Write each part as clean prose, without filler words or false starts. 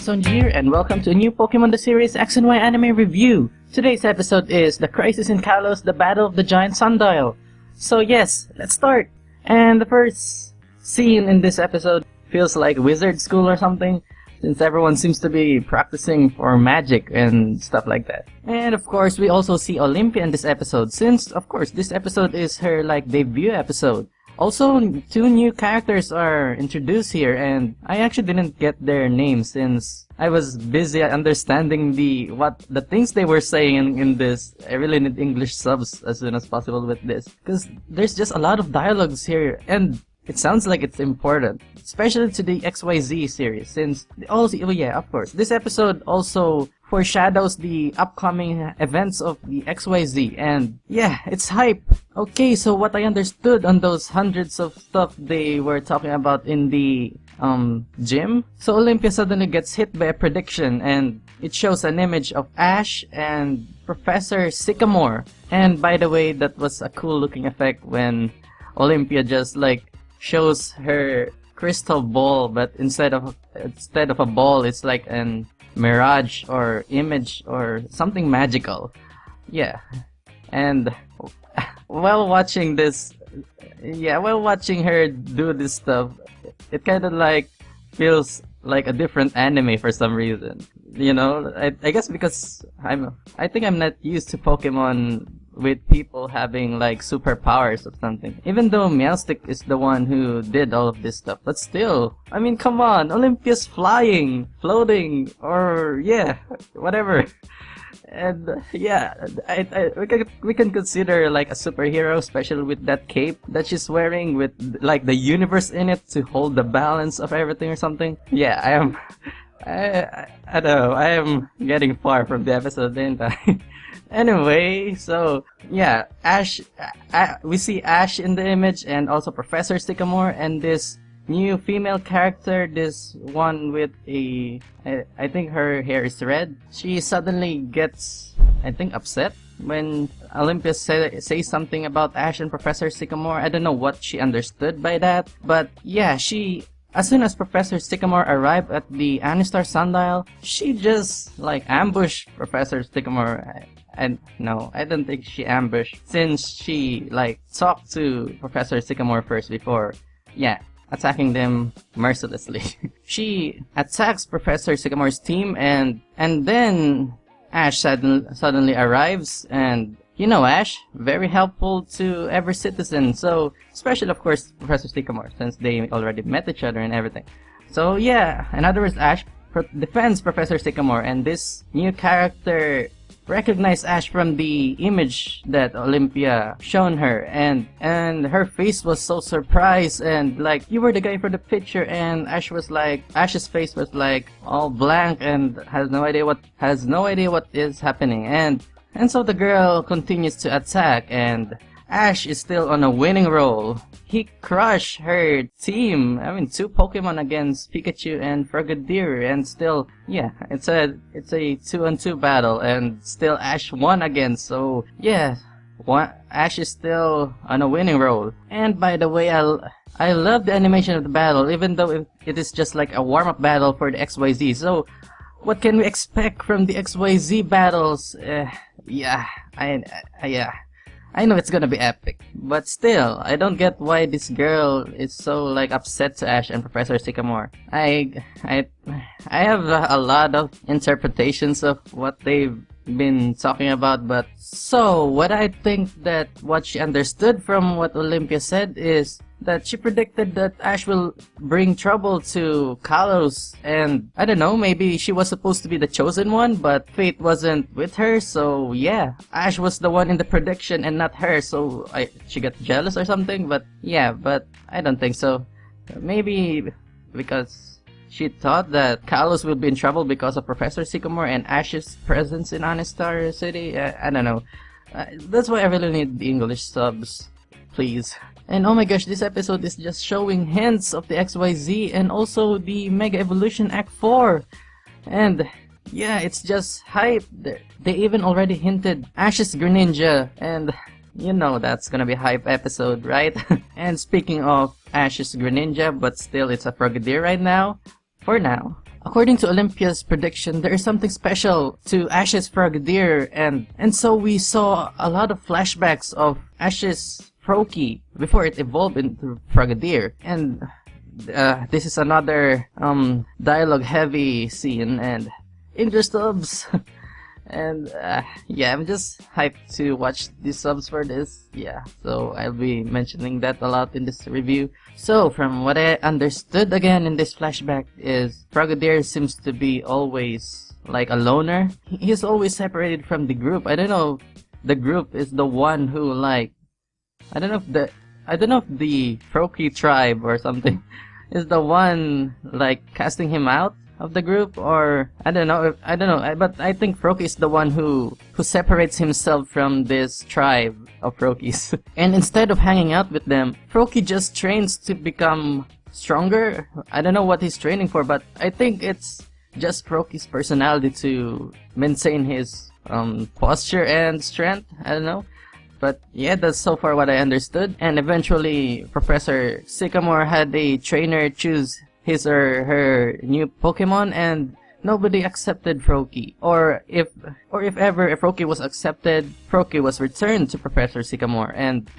Sundial here, and welcome to a new Pokemon the Series X and Y anime review. Today's episode is The Crisis in Kalos, the Battle of the Giant Sundial. So yes, let's start. And the first scene in this episode feels like wizard school or something, since everyone seems to be practicing for magic and stuff like that. And of course, we also see Olympia in this episode, since of course this episode is her debut episode. Also, two new characters are introduced here, and I actually didn't get their names since I was busy understanding the things they were saying in this. I really need English subs as soon as possible with this, because there's just a lot of dialogues here, and it sounds like it's important, especially to the XYZ series, since also, oh yeah, of course, this episode also foreshadows the upcoming events of the XYZ, and yeah, it's hype. Okay, so what I understood on those hundreds of stuff they were talking about in the gym, so Olympia suddenly gets hit by a prediction, and it shows an image of Ash and Professor Sycamore. And by the way, that was a cool looking effect when Olympia just shows her crystal ball, but instead of a ball, it's like an mirage or image or something magical. Yeah. And while watching her do this stuff, it kind of feels like a different anime for some reason. You know, I guess because I think I'm not used to Pokemon with people having superpowers or something. Even though Meowstic is the one who did all of this stuff, but still, I mean, come on, Olympia's flying, floating, or yeah, whatever. And yeah, we can consider a superhero, especially with that cape that she's wearing with the universe in it to hold the balance of everything or something. Yeah, I don't know, I am getting far from the episode, ain't I? Anyway, so yeah, we see Ash in the image, and also Professor Sycamore, and this new female character, this one with I think her hair is red. She suddenly gets, I think, upset when Olympia says something about Ash and Professor Sycamore. I don't know what she understood by that, but yeah, as soon as Professor Sycamore arrived at the Anistar Sundial, she just ambushed Professor Sycamore. And no, I don't think she ambushed, since she talked to Professor Sycamore first before, yeah, attacking them mercilessly. She attacks Professor Sycamore's team, and then Ash suddenly arrives, and you know Ash, very helpful to every citizen, so especially of course Professor Sycamore, since they already met each other and everything. So yeah, in other words, Ash defends Professor Sycamore, and this new character recognized Ash from the image that Olympia shown her, and her face was so surprised, and you were the guy for the picture, and Ash's face was all blank and has no idea what is happening, and so the girl continues to attack, and Ash is still on a winning roll. He crushed her team. I mean, 2 Pokemon against Pikachu and Frogadier, and still, yeah, it's a 2-on-2 battle, and still Ash won again. So yeah, Ash is still on a winning roll. And by the way, I love the animation of the battle, even though it is just a warm-up battle for the XYZ. So what can we expect from the XYZ battles? Yeah, I know it's gonna be epic, but still, I don't get why this girl is so upset to Ash and Professor Sycamore. I have a lot of interpretations of what they've been talking about, but so what I think that what she understood from what Olympia said is that she predicted that Ash will bring trouble to Kalos, and I don't know, maybe she was supposed to be the chosen one, but fate wasn't with her, so yeah, Ash was the one in the prediction and not her, so she got jealous or something, but yeah, but I don't think so. Maybe because she thought that Kalos would be in trouble because of Professor Sycamore and Ash's presence in Anistar City. I don't know. That's why I really need the English subs, please. And oh my gosh, this episode is just showing hints of the XYZ and also the Mega Evolution Act 4. And yeah, it's just hype. They even already hinted Ash's Greninja, and you know that's gonna be a hype episode, right? And speaking of Ash's Greninja, but still it's a Frogadier right now, for now. According to Olympia's prediction, there is something special to Ash's Frogadier, and so we saw a lot of flashbacks of Ash's Froakie before it evolved into Frogadier. And this is another dialogue-heavy scene, and interest subs. And yeah, I'm just hyped to watch the subs for this. Yeah, so I'll be mentioning that a lot in this review. So from what I understood again in this flashback is Frogadier seems to be always like a loner. He's always separated from the group. I don't know, the group is the one who like, I don't know if the Froakie tribe or something is the one like casting him out of the group, or I don't know, but I think Froakie is the one who separates himself from this tribe of Froakies. And instead of hanging out with them, Froakie just trains to become stronger. I don't know what he's training for, but I think it's just Froakie's personality to maintain his posture and strength. I don't know. But yeah, that's so far what I understood. And eventually, Professor Sycamore had a trainer choose his or her new Pokemon, and nobody accepted Froakie. Or if ever a Froakie was accepted, Froakie was returned to Professor Sycamore. And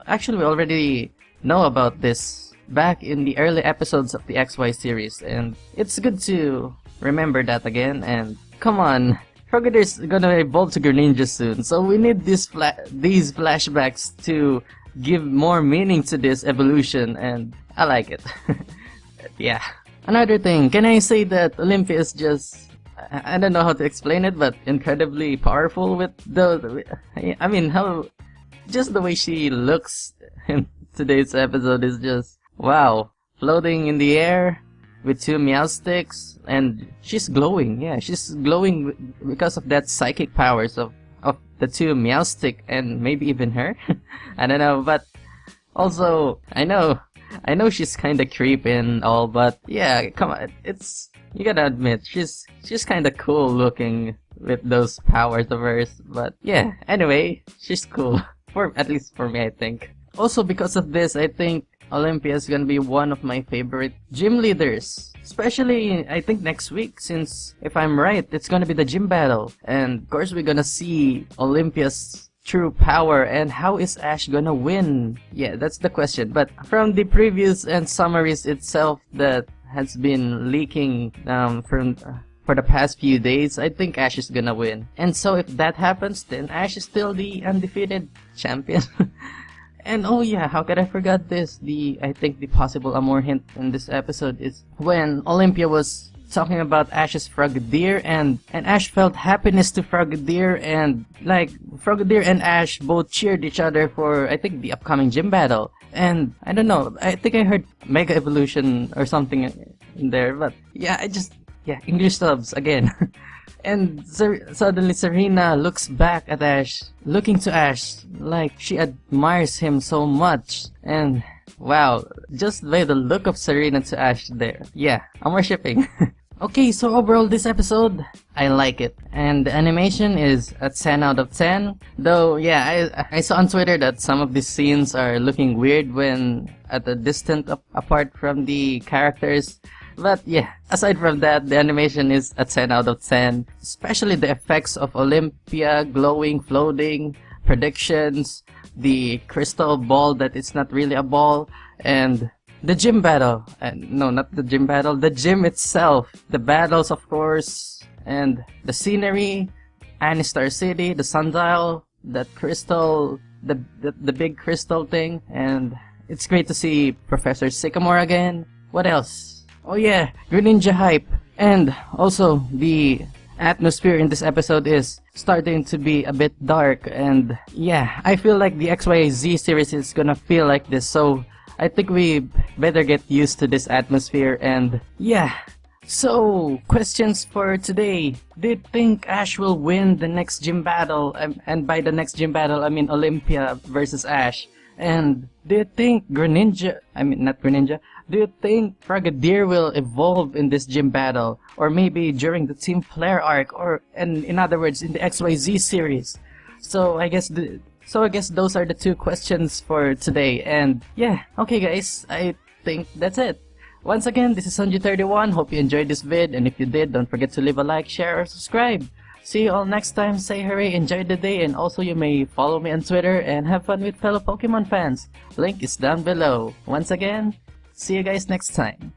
actually, we already know about this back in the early episodes of the XY series, and it's good to remember that again. And come on, Frogadier's gonna evolve to Greninja soon, so we need these flashbacks to give more meaning to this evolution, and I like it. Yeah. Another thing, can I say that Olympia is just, I don't know how to explain it, but incredibly powerful with I mean, how, just the way she looks in today's episode is just, wow. Floating in the air with two Meowsticks, and she's glowing, yeah, she's glowing because of that psychic powers of the two Meowstick and maybe even her. I don't know, but also, I know she's kinda creepy and all, but yeah, come on, you gotta admit, she's kinda cool looking with those powers of hers, but yeah, anyway, she's cool. At least for me, I think. Also, because of this, I think Olympia is gonna be one of my favorite gym leaders. Especially, I think next week, since, if I'm right, it's gonna be the gym battle. And, of course, we're gonna see Olympia's true power, and how is Ash gonna win? Yeah, that's the question. But from the previews and summaries itself that has been leaking for the past few days, I think Ash is gonna win. And so if that happens, then Ash is still the undefeated champion. And oh yeah, how could I forget this? I think the possible Amor hint in this episode is when Olympia was talking about Ash's Frogadier, and Ash felt happiness to Frogadier, and like Frogadier and Ash both cheered each other for, I think, the upcoming gym battle. And I don't know, I think I heard Mega Evolution or something in there, but yeah, English subs again. And suddenly Serena looks back at Ash, looking to Ash like she admires him so much. And wow, just by the look of Serena to Ash there. Yeah, I'm worshipping. Okay, so overall this episode, I like it. And the animation is a 10 out of 10. Though, yeah, I saw on Twitter that some of these scenes are looking weird when at a distant apart from the characters. But yeah, aside from that, the animation is a 10 out of 10. Especially the effects of Olympia, glowing, floating, predictions, the crystal ball that it's not really a ball, and the gym battle. No, not the gym battle, the gym itself. The battles, of course, and the scenery, Anistar City, the Sundial, that crystal, the big crystal thing, and it's great to see Professor Sycamore again. What else? Oh yeah, Greninja hype. And also, the atmosphere in this episode is starting to be a bit dark, and yeah, I feel like the XYZ series is gonna feel like this, so I think we better get used to this atmosphere. And yeah, so questions for today. Do you think Ash will win the next gym battle? And by the next gym battle, I mean Olympia versus Ash. And do you think do you think Frogadier will evolve in this gym battle? Or maybe during the Team Flare arc, or in other words, in the XYZ series? So I guess those are the two questions for today. And yeah, okay guys, I think that's it. Once again, this is Sanji31. Hope you enjoyed this vid, and if you did, don't forget to leave a like, share, or subscribe. See you all next time. Say hooray, enjoy the day, and also you may follow me on Twitter and have fun with fellow Pokemon fans. Link is down below. Once again, see you guys next time.